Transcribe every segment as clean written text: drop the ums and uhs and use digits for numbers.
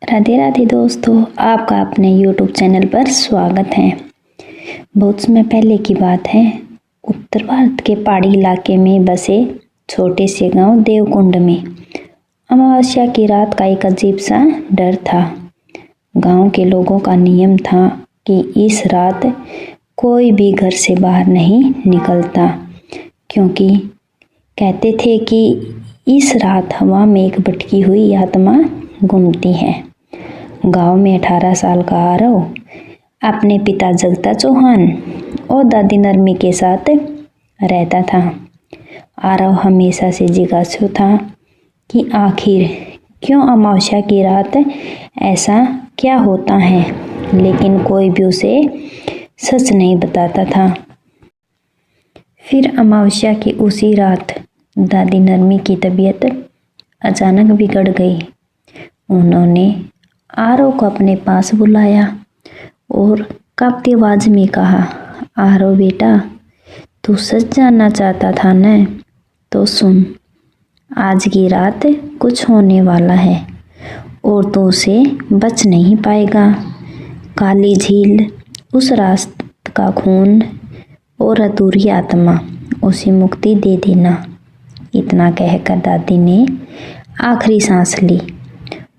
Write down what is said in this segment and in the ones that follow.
राधे राधे दोस्तों, आपका अपने YouTube चैनल पर स्वागत है। बहुत समय पहले की बात है। उत्तर भारत के पहाड़ी इलाके में बसे छोटे से गांव देवकुंड में अमावस्या की रात का एक अजीब सा डर था। गांव के लोगों का नियम था कि इस रात कोई भी घर से बाहर नहीं निकलता, क्योंकि कहते थे कि इस रात हवा में एक भटकी हुई आत्मा घूमती है। गांव में 18 साल का आरव अपने पिता जगता चौहान और दादी नरमी के साथ रहता था। आरव हमेशा से जिज्ञासु था कि आखिर क्यों अमावस्या की रात ऐसा क्या होता है, लेकिन कोई भी उसे सच नहीं बताता था। फिर अमावस्या की उसी रात दादी नरमी की तबीयत अचानक बिगड़ गई। उन्होंने आरव को अपने पास बुलाया और कांपती आवाज में कहा, आरव बेटा, तू सच जानना चाहता था न? तो सुन, आज की रात कुछ होने वाला है और तू उसे बच नहीं पाएगा। काली झील, उस रात का खून और अधूरी आत्मा, उसे मुक्ति दे देना। इतना कहकर दादी ने आखिरी सांस ली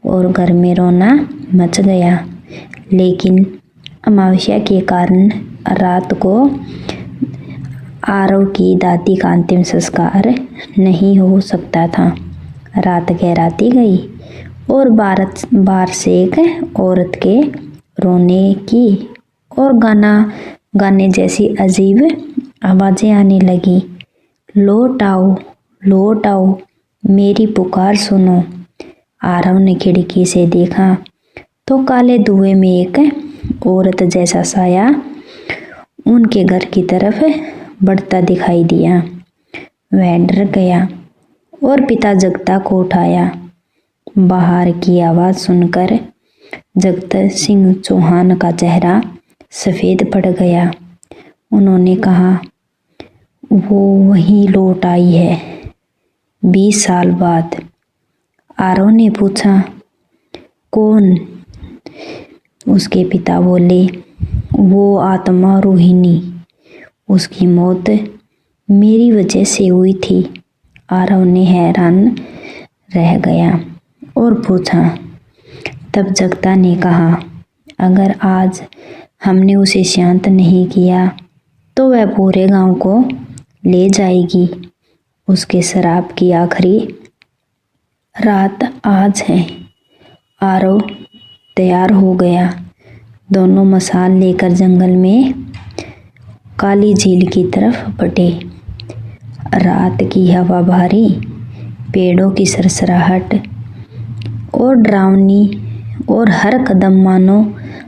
और घर में रोना मच गया। लेकिन अमावस्या के कारण रात को आरव की दादी का अंतिम संस्कार नहीं हो सकता था। रात गहराती गई और बार से एक औरत के रोने की और गाने जैसी अजीब आवाजें आने लगी। लौट आओ, लौट आओ, मेरी पुकार सुनो। आरव ने खिड़की से देखा तो काले धुएं में एक औरत जैसा साया उनके घर की तरफ बढ़ता दिखाई दिया। वह डर गया और पिता जगता को उठाया। बाहर की आवाज सुनकर जगत सिंह चौहान का चेहरा सफेद पड़ गया। उन्होंने कहा, वो वहीं लौट आई है 20 साल बाद। आरव ने पूछा, कौन? उसके पिता बोले, वो आत्मा रोहिणी। उसकी मौत मेरी वजह से हुई थी। आरव ने हैरान रह गया और पूछा। तब जगता ने कहा, अगर आज हमने उसे शांत नहीं किया तो वह पूरे गांव को ले जाएगी। उसके श्राप की आखिरी रात आज है। आरव तैयार हो गया। दोनों मशाल लेकर जंगल में काली झील की तरफ बढ़े। रात की हवा भारी, पेड़ों की सरसराहट और डरावनी, और हर कदम मानो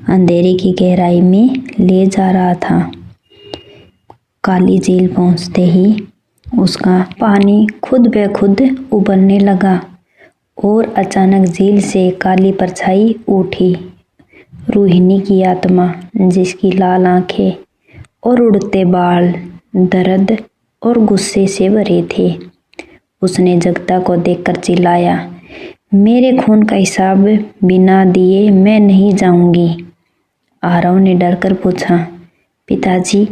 अंधेरे की गहराई में ले जा रहा था। काली झील पहुंचते ही उसका पानी खुद ब खुद उबलने लगा और अचानक झील से काली परछाई उठी। रोहिणी की आत्मा, जिसकी लाल आंखें और उड़ते बाल दर्द और गुस्से से भरे थे। उसने जगता को देखकर चिल्लाया, मेरे खून का हिसाब बिना दिए मैं नहीं जाऊंगी। आरव ने डरकर पूछा, पिताजी,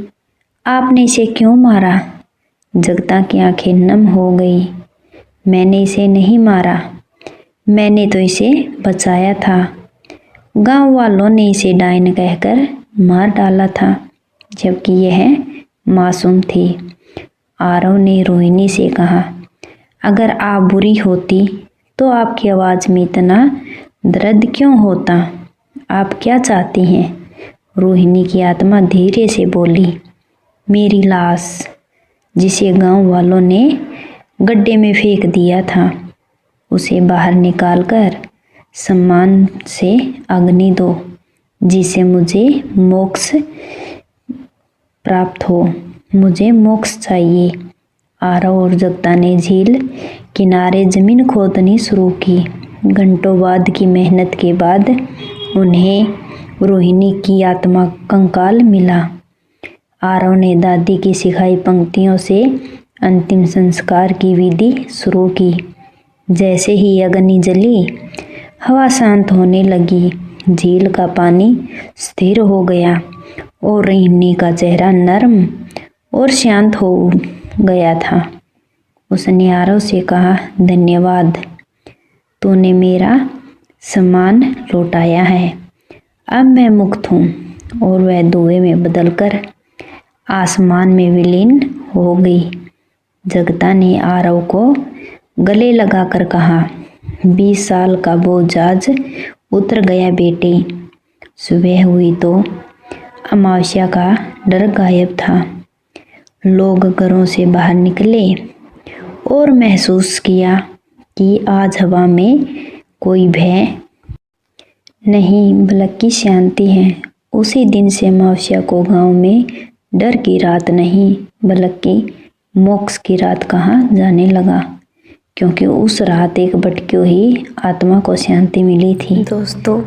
आपने इसे क्यों मारा? जगता की आंखें नम हो गई। मैंने इसे नहीं मारा, मैंने तो इसे बचाया था। गांव वालों ने इसे डायन कहकर मार डाला था, जबकि यह मासूम थी। आरव ने रोहिणी से कहा, अगर आप बुरी होती तो आपकी आवाज में इतना दर्द क्यों होता? आप क्या चाहती हैं? रोहिणी की आत्मा धीरे से बोली, मेरी लाश, जिसे गांव वालों ने गड्ढे में फेंक दिया था, उसे बाहर निकालकर सम्मान से अग्नि दो, जिसे मुझे मोक्ष प्राप्त हो। मुझे मोक्ष चाहिए। आरव और जगता ने झील किनारे जमीन खोदनी शुरू की। घंटों बाद की मेहनत के बाद उन्हें रोहिणी की आत्मा कंकाल मिला। आरव ने दादी की सिखाई पंक्तियों से अंतिम संस्कार की विधि शुरू की। जैसे ही अग्नि जली, हवा शांत होने लगी, झील का पानी स्थिर हो गया और रोहिणी का चेहरा नरम और शांत हो गया था। उसने आरव से कहा, धन्यवाद, तूने मेरा सम्मान लौटाया है। अब मैं मुक्त हूँ। और वह धुएं में बदलकर आसमान में विलीन हो गई। जगता ने आरव को गले लगाकर कहा, 20 साल का वो जहाज उतर गया बेटे। सुबह हुई तो अमावस्या का डर गायब था। लोग घरों से बाहर निकले और महसूस किया कि आज हवा में कोई भय नहीं बल्कि शांति है। उसी दिन से अमावस्या को गांव में डर की रात नहीं बल्कि मोक्ष की रात कहा जाने लगा, क्योंकि उस रात एक भटकी हुई आत्मा को शांति मिली थी। दोस्तों,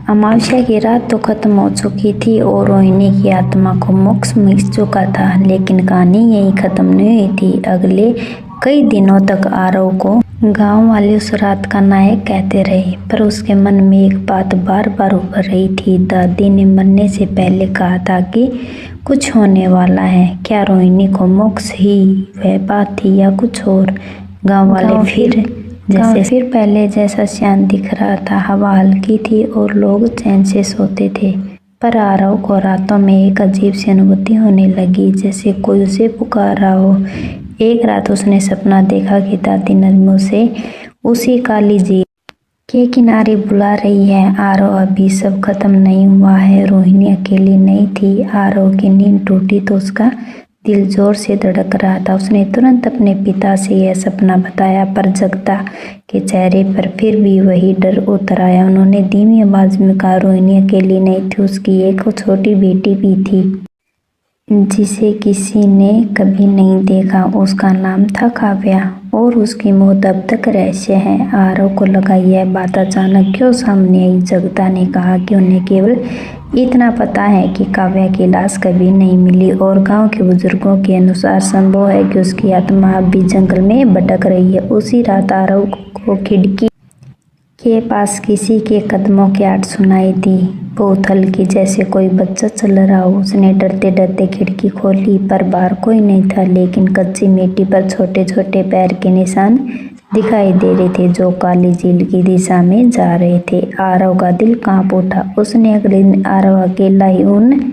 अमावस्या की रात तो खत्म हो चुकी थी और रोहिणी की आत्मा को मोक्ष मिल चुका था, लेकिन कहानी यही खत्म नहीं हुई थी। अगले कई दिनों तक आरव को गांव वाले उस रात का नायक कहते रहे, पर उसके मन में एक बात बार बार उभर रही थी। दादी ने मरने से पहले कहा था कि कुछ होने वाला है। क्या रोहिणी को मोक्ष ही वह बात थी या कुछ और? गांव वाले फिर पहले जैसा शांत दिख रहा था। हवा हल्की थी और लोग चैन से सोते थे, पर आरव को रातों में एक अजीब सी अनुभूति होने लगी, जैसे कोई उसे पुकार रहा हो। एक रात उसने सपना देखा कि दादी नरम उसे उसी काली झील के किनारे बुला रही है। आरव, अभी सब खत्म नहीं हुआ है। रोहिणी अकेली नहीं थी। आरव की नींद टूटी तो उसका दिल जोर से धड़क रहा था। उसने तुरंत अपने पिता से यह सपना बताया, पर जगता के चेहरे पर फिर भी वही डर उतर आया। उन्होंने धीमी आवाज में कहा, रोहिणी अकेली नहीं थी, उसकी एक छोटी बेटी भी थी जिसे किसी ने कभी नहीं देखा। उसका नाम था काव्या और उसकी मौत अब तक रहस्य है। आरव को लगा यह बात अचानक क्यों सामने आई। जगता ने कहा कि उन्हें केवल इतना पता है कि काव्या की लाश कभी नहीं मिली और गांव के बुजुर्गों के अनुसार संभव है कि उसकी आत्मा अब भी जंगल में भटक रही है। उसी रात आरव को खिड़की के पास किसी के कदमों की आवाज सुनाई दी, बहुत हल्की, जैसे कोई बच्चा चल रहा हो। उसने डरते डरते खिड़की खोली, पर बाहर कोई नहीं था, लेकिन कच्ची मिट्टी पर छोटे छोटे पैर के निशान दिखाई दे रहे थे जो काली झील की दिशा में जा रहे थे। आरव का दिल कांप उठा। उसने अगले दिन आरव अकेला ही उन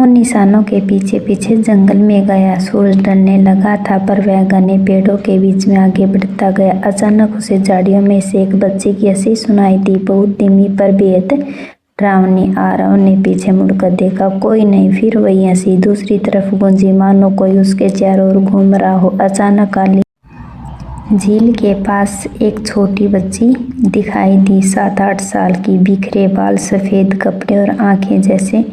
निशानों के पीछे पीछे जंगल में गया। सूरज ढलने लगा था, पर वह घने पेड़ों के बीच में आगे बढ़ता गया। अचानक उसे झाड़ियों में से एक बच्चे की हंसी सुनाई दी, बहुत धीमी पर बेहद डरावनी। आरव ने पीछे मुड़कर देखा, कोई नहीं। फिर वही हंसी दूसरी तरफ गूंजी, मानो कोई उसके चारों ओर घूम रहा हो। अचानक काली झील के पास एक छोटी बच्ची दिखाई दी, 7-8 साल की, बिखरे बाल, सफेद कपड़े और आंखें जैसे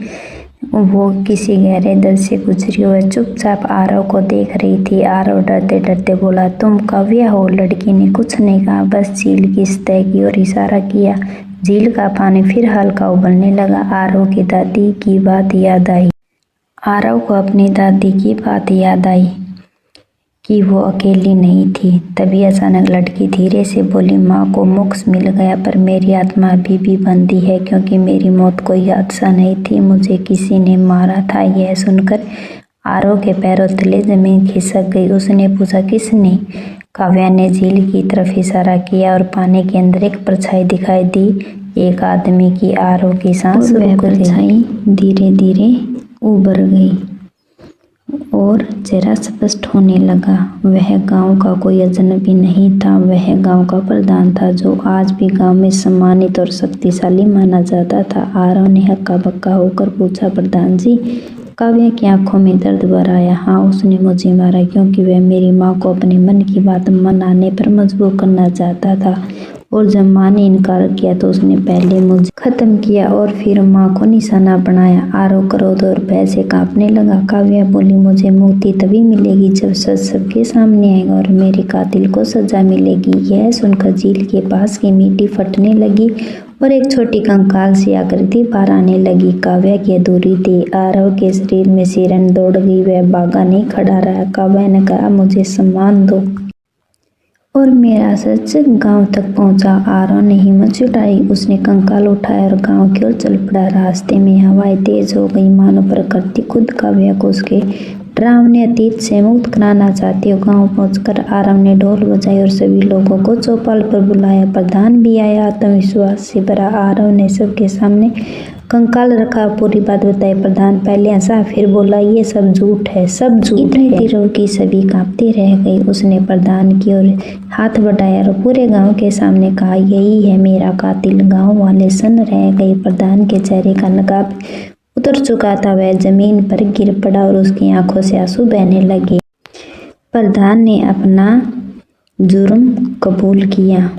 वो किसी गहरे दर्द से गुजरी हुई चुपचाप आरव को देख रही थी। आरव डरते डरते बोला, तुम काव्या हो? लड़की ने कुछ नहीं कहा, बस झील की सतह की ओर इशारा किया। झील का पानी फिर हल्का उबलने लगा। आरव की दादी की बात याद आई। आरव को अपनी दादी की बात याद आई कि वो अकेली नहीं थी। तभी अचानक लड़की धीरे से बोली, माँ को मोक्ष मिल गया, पर मेरी आत्मा अभी भी बंदी है, क्योंकि मेरी मौत कोई हादसा नहीं थी, मुझे किसी ने मारा था। यह सुनकर आरव के पैरों तले जमीन खिसक गई। उसने पूछा, किसने? काव्या ने झील की तरफ इशारा किया और पानी के अंदर एक परछाई दिखाई दी, एक आदमी की। आरव की सांस रुक गई। परछाई धीरे धीरे उभर गई और चेहरा स्पष्ट होने लगा। वह गांव का कोई अजनबी नहीं था, वह गांव का प्रधान था, जो आज भी गांव में सम्मानित और शक्तिशाली माना जाता था। आरव ने हक्का बक्का होकर पूछा, प्रधान जी, काव्या की आंखों में दर्द भर आया। हाँ, उसने मुझे मारा क्योंकि वह मेरी माँ को अपने मन की बात मनाने पर मजबूर करना चाहता था, और जब माँ ने इनकार किया तो उसने पहले मुझे खत्म किया और फिर माँ को निशाना बनाया। आरव क्रोध और भय से कांपने लगा। काव्या बोली, मुझे मुक्ति तभी मिलेगी जब सच सबके सामने आएगा और मेरे कातिल को सजा मिलेगी। यह सुनकर झील के पास की मिट्टी फटने लगी और एक छोटी कंकाल सी आकृति बाहर आने लगी। काव्या की अधूरी थी। आरव के शरीर में सिरन दौड़ गई। वह भागा नहीं, खड़ा रहा। काव्या ने कहा, मुझे सम्मान दो और मेरा सच गांव तक पहुंचा। आरव ने हिम्मत जुटाई, उसने कंकाल उठाया और गांव की ओर चल पड़ा। रास्ते में हवाएं तेज हो गई, मानो प्रकृति खुद काव्य को उसके डरावने अतीत से मुक्त कराना चाहती हो। गांव पहुंचकर आरव ने ढोल बजाई और सभी लोगों को चौपाल पर बुलाया। प्रधान भी आया। आत्मविश्वास से भरा आरव ने सबके सामने कंकाल रखा, पूरी बात बताई। प्रधान पहले हंसा, फिर बोला, ये सब झूठ है, सब झूठ है। इतनी देर की सभी कांपते रह गई। उसने प्रधान की ओर हाथ बढ़ाया और पूरे गांव के सामने कहा, यही है मेरा कातिल। गांव वाले सन्न रह गए। प्रधान के चेहरे का नकाब उतर चुका था, वह जमीन पर गिर पड़ा और उसकी आंखों से आंसू बहने लगे। प्रधान ने अपना जुर्म कबूल किया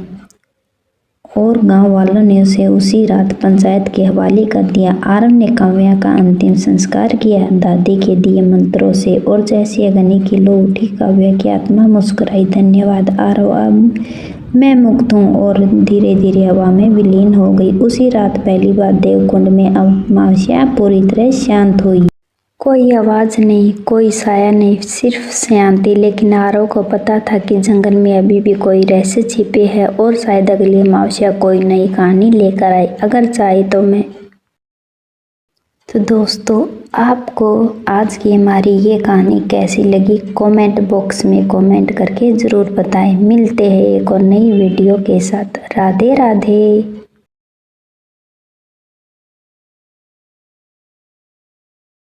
और गांव वालों ने उसे उसी रात पंचायत के हवाले कर दिया। आरव ने काव्या का अंतिम संस्कार किया, दादी के दिए मंत्रों से, और जैसे अग्नि की लो उठी काव्या की आत्मा मुस्कुराई। धन्यवाद आरव, अब मैं मुक्त हूँ, और धीरे धीरे हवा में विलीन हो गई। उसी रात पहली बार देवकुंड में अमावस्या पूरी तरह शांत हुई। कोई आवाज नहीं, कोई साया नहीं, सिर्फ शांति। लेकिन आरव को पता था कि जंगल में अभी भी कोई रहस्य छिपे है, और शायद अगली अमावस्या कोई नई कहानी लेकर आए, अगर चाहे तो मैं। तो दोस्तों, आपको आज की हमारी ये कहानी कैसी लगी, कमेंट बॉक्स में कमेंट करके ज़रूर बताएं। मिलते हैं एक और नई वीडियो के साथ। राधे राधे।